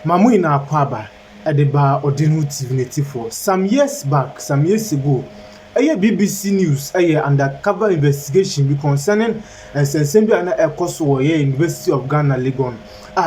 Mamui na Kwaba at the bar Ordinu TV for some years ago. A BBC News, undercover investigation be concerning Sensembi and Ekoso University of Ghana, Legon.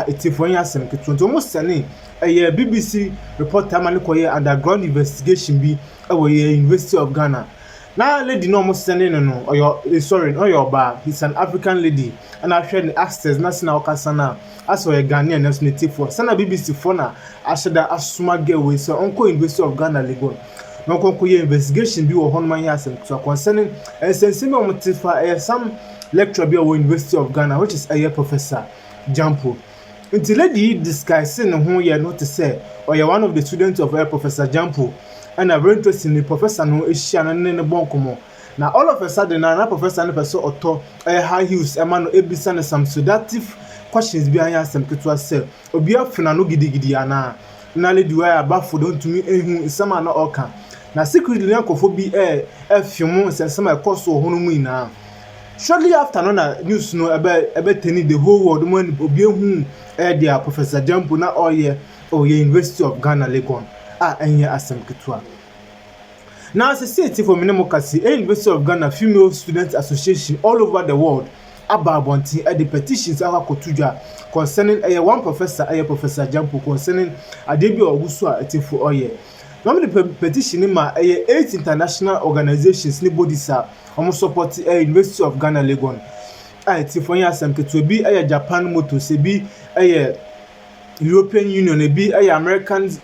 It's for Yasem Kitunto almost a BBC reporter Manikoye underground investigation be away University of Ghana. Now, lady no sending or your bar, he's an African lady, and I've shared the access national Kasana. As for a Ghanaian nationality for Sana BBC Fona, I said that Asuma Gateway, so Uncle University of Ghana, Legon. No concoye investigation be or Honman Yasem so concerning a sensible motive for some lecturer be away University of Ghana, which is a Professor Gyampo. Until lady disguising who you are not to say, or you're one of the students of Professor Gyampo. And I'm very interested in the professor no is Shannon in the Bonkomo. Now, all of a sudden, another professor and a person or a high heels, a man of and some seductive questions behind us and to ourselves. Obia Finano Gidiana. Nally do I about for don't to me in some other orca. Now, secretly, Uncle Phoebe a few months and some cost or Honui now. Shortly after, another news know about the whole world when Obia whom dear Professor Gyampo now all year or University of Ghana, Legon. Enye asem kitwa. Now, as a city for Minimocracy, University of Ghana Female Students Association all over the world, Ababonti at the petitions are Kotuja concerning a one professor, Professor Gyampo concerning a debut of Gusua for Oye. Normally, the petition in my 8 international organizations, Nibodisa, almost support a University of Ghana Legon. I Tifonia Samke to be a Japan Moto, be a European Union, be a Americans.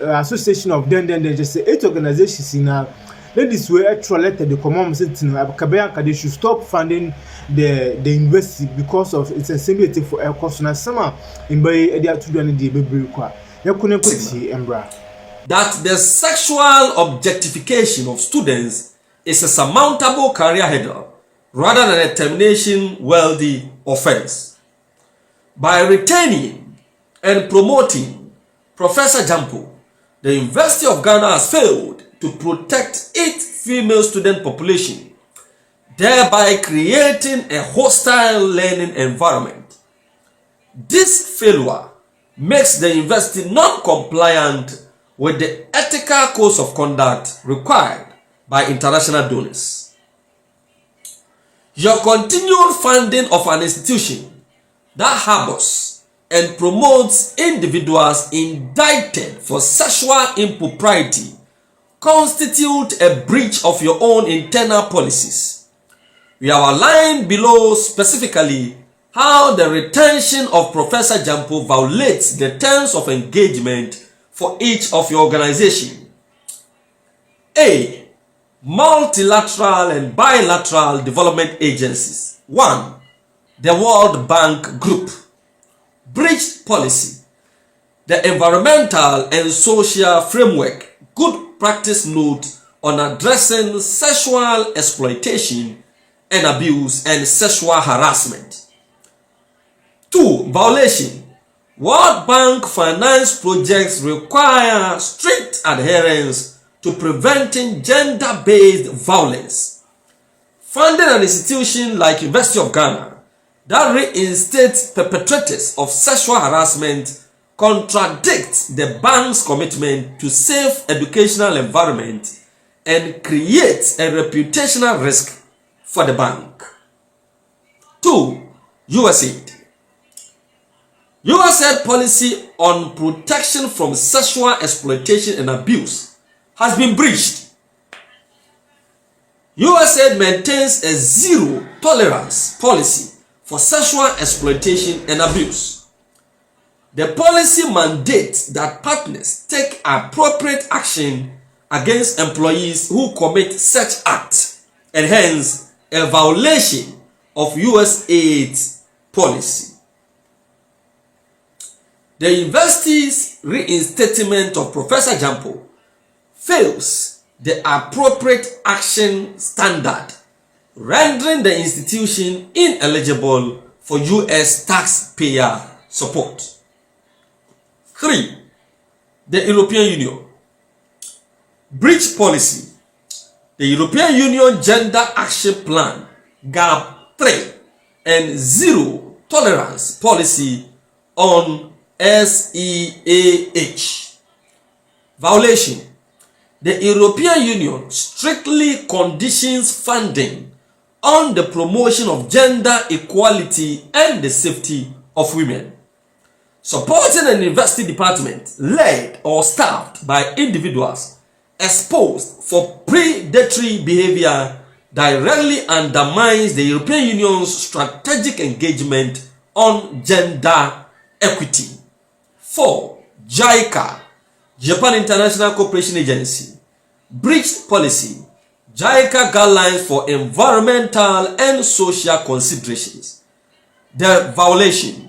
Association of then just say 8 organizations in ladies were actually the common sitting they should stop funding the university because of its sensibility for air cost na summer in by area to do the baby require that the sexual objectification of students is a surmountable career hurdle rather than a termination wealthy offense. By retaining and promoting Professor Gyampo, the University of Ghana has failed to protect its female student population, thereby creating a hostile learning environment. This failure makes the university non-compliant with the ethical codes of conduct required by international donors. Your continued funding of an institution that harbors and promotes individuals indicted for sexual impropriety constitute a breach of your own internal policies. We have outlined below specifically how the retention of Professor Gyampo violates the terms of engagement for each of your organization. A. Multilateral and bilateral development agencies. 1. The World Bank Group. Breached policy, the environmental and social framework, good practice note on addressing sexual exploitation and abuse and sexual harassment. 2. Violation. World Bank finance projects require strict adherence to preventing gender-based violence. Funding an institution like University of Ghana that reinstates perpetrators of sexual harassment contradicts the bank's commitment to safe educational environment and creates a reputational risk for the bank. 2. USAID. USAID policy on protection from sexual exploitation and abuse has been breached. USAID maintains a zero tolerance policy for sexual exploitation and abuse. The policy mandates that partners take appropriate action against employees who commit such acts, and hence a violation of USAID's policy. The university's reinstatement of Professor Gyampo fails the appropriate action standard, rendering the institution ineligible for US taxpayer support. 3. The European Union. Breach policy. The European Union Gender Action Plan GAP 3 and Zero Tolerance Policy on SEAH. Violation. The European Union strictly conditions funding on the promotion of gender equality and the safety of women. Supporting an university department led or staffed by individuals exposed for predatory behavior directly undermines the European Union's strategic engagement on gender equity. 4. JICA, Japan International Cooperation Agency, breached policy, JICA guidelines for environmental and social considerations. The violation.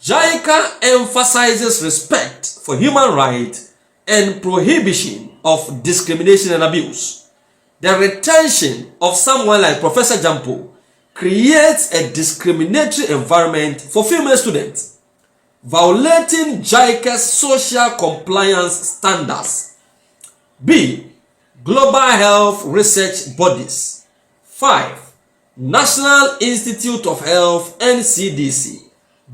JICA emphasizes respect for human rights and prohibition of discrimination and abuse. The retention of someone like Professor Gyampo creates a discriminatory environment for female students, violating JICA's social compliance standards. B. Global health research bodies. 5. National Institute of Health NCDC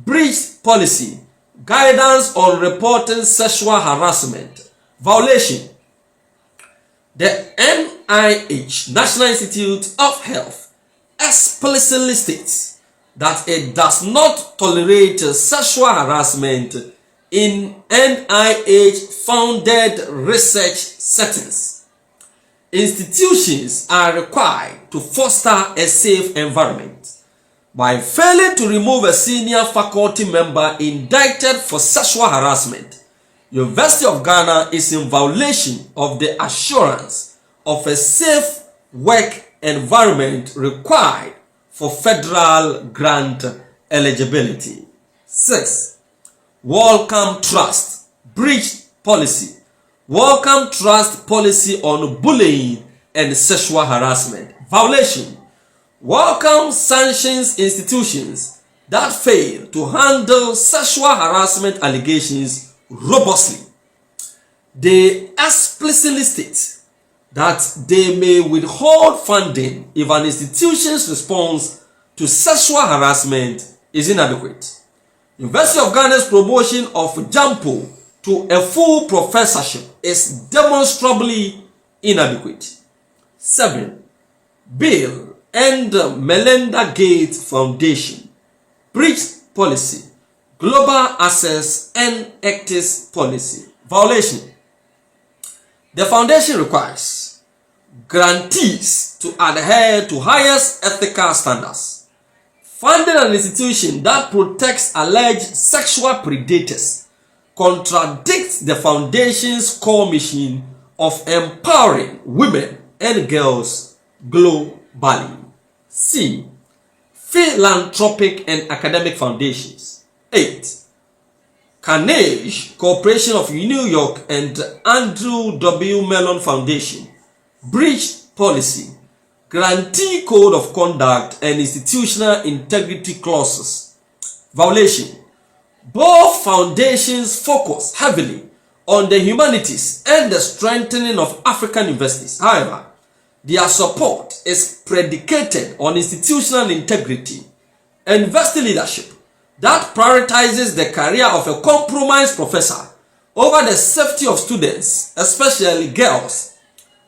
breached policy, guidance on reporting sexual harassment. Violation. The NIH, National Institute of Health, explicitly states that it does not tolerate sexual harassment in NIH-funded research settings. Institutions are required to foster a safe environment. By failing to remove a senior faculty member indicted for sexual harassment, University of Ghana is in violation of the assurance of a safe work environment required for federal grant eligibility. 6. Wellcome Trust breached policy. Wellcome Trust policy on bullying and sexual harassment. Violation. Wellcome sanctions institutions that fail to handle sexual harassment allegations robustly. They explicitly state that they may withhold funding if an institution's response to sexual harassment is inadequate. University of Ghana's promotion of Gyampo to a full professorship is demonstrably inadequate. 7. Bill and Melinda Gates Foundation breached policy, global access and leäkəs policy. Violation. The foundation requires grantees to adhere to highest ethical standards. Funding an institution that protects alleged sexual predators contradicts the foundation's core mission of empowering women and girls globally. C. Philanthropic and academic foundations. 8. Carnegie Corporation of New York and Andrew W. Mellon Foundation breached policy, grantee code of conduct and institutional integrity clauses. Violation. Both foundations focus heavily on the humanities and the strengthening of African universities. However, their support is predicated on institutional integrity and university leadership that prioritizes the career of a compromised professor over the safety of students, especially girls,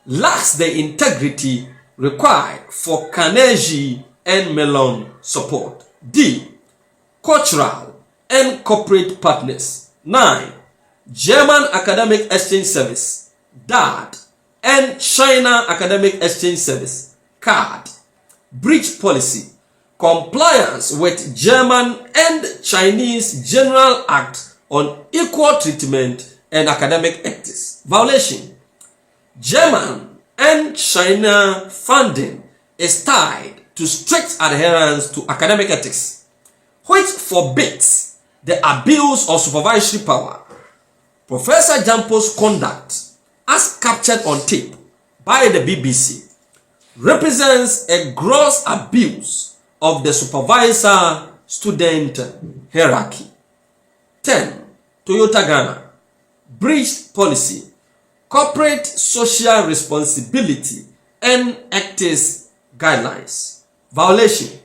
lacks the integrity required for Carnegie and Mellon support. D. Cultural and corporate partners. 9. German Academic Exchange Service, DAD, and China Academic Exchange Service, CAD, breach policy, compliance with German and Chinese General Act on Equal Treatment and Academic Ethics. Violation. German and China funding is tied to strict adherence to academic ethics, which forbids the abuse of supervisory power. Professor Gyampo's conduct, as captured on tape by the BBC, represents a gross abuse of the supervisor-student hierarchy. 10. Toyota Ghana breached policy, corporate social responsibility and ethics guidelines. Violation.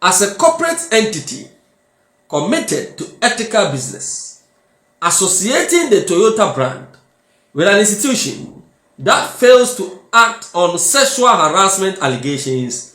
As a corporate entity, committed to ethical business. Associating the Toyota brand with an institution that fails to act on sexual harassment allegations